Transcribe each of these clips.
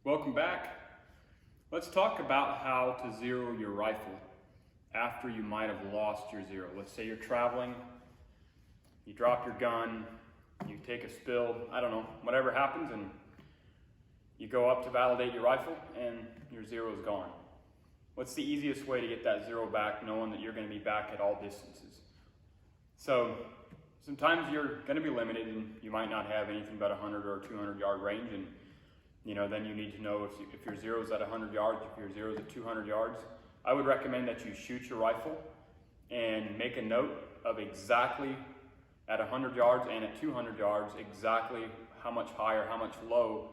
Welcome back. Let's talk about how to zero your rifle after you might have lost your zero. Let's say you're traveling, you drop your gun, you take a spill, I don't know, whatever happens, and you go up to validate your rifle and your zero is gone. What's the easiest way to get that zero back, knowing that you're going to be back at all distances? So sometimes you're going to be limited and you might not have anything but 100 or 200 yard range, and then you need to know if your zero is at 100 yards, if your zero is at 200 yards. I would recommend that you shoot your rifle and make a note of exactly at 100 yards and at 200 yards, exactly how much high or how much low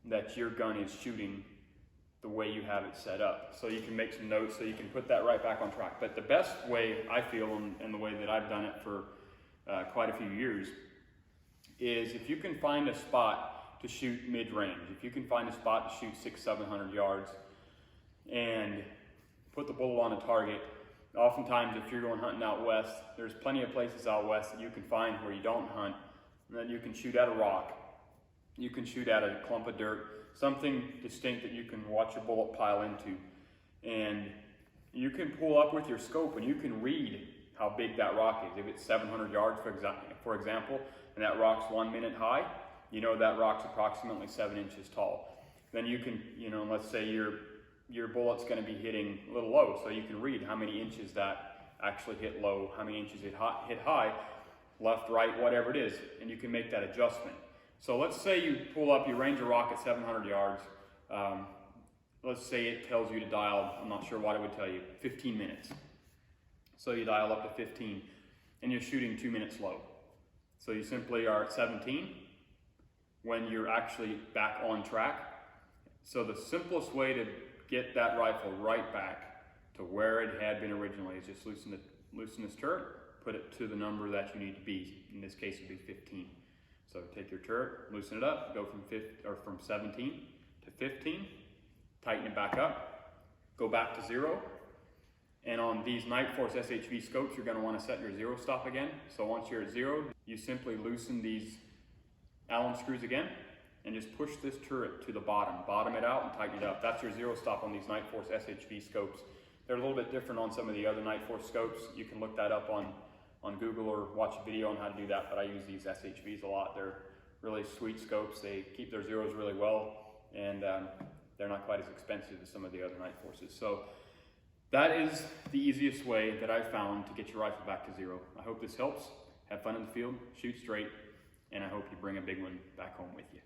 that your gun is shooting the way you have it set up. So you can make some notes so you can put that right back on track. But the best way, I feel, and the way that I've done it for quite a few years, is if you can find a spot to shoot mid-range, if you can find a spot to shoot 600-700 yards and put the bullet on a target. Oftentimes, if you're going hunting out west, there's plenty of places out west that you can find where you don't hunt, and then you can shoot at a rock, you can shoot at a clump of dirt, something distinct that you can watch your bullet pile into. And you can pull up with your scope and you can read how big that rock is. If it's 700 yards, for example, and that rock's 1 minute high, you know that rock's approximately 7 inches tall. Then you can, let's say your bullet's going to be hitting a little low, so you can read how many inches that actually hit low, how many inches it hit high, left, right, whatever it is, and you can make that adjustment. So let's say you pull up, you range a rock at 700 yards. Let's say it tells you to dial, I'm not sure what it would tell you, 15 minutes. So you dial up to 15 and you're shooting 2 minutes low. So you simply are at 17 when you're actually back on track. So the simplest way to get that rifle right back to where it had been originally is just loosen this turret, put it to the number that you need to be. In this case, it would be 15. So take your turret, loosen it up, go from 17 to 15, tighten it back up, go back to 0. And on these Nightforce SHV scopes, you're going to want to set your zero stop again. So once you're at 0, you simply loosen these Allen screws again and just push this turret to the bottom it out and tighten it up. That's your zero stop on these Nightforce SHV scopes. They're a little bit different on some of the other Nightforce scopes. You can look that up on Google or watch a video on how to do that, but I use these SHVs a lot. They're really sweet scopes. They keep their zeros really well, and they're not quite as expensive as some of the other Nightforces. So that is the easiest way that I've found to get your rifle back to 0. I hope this helps. Have fun in the field, shoot straight, and I hope you bring a big one back home with you.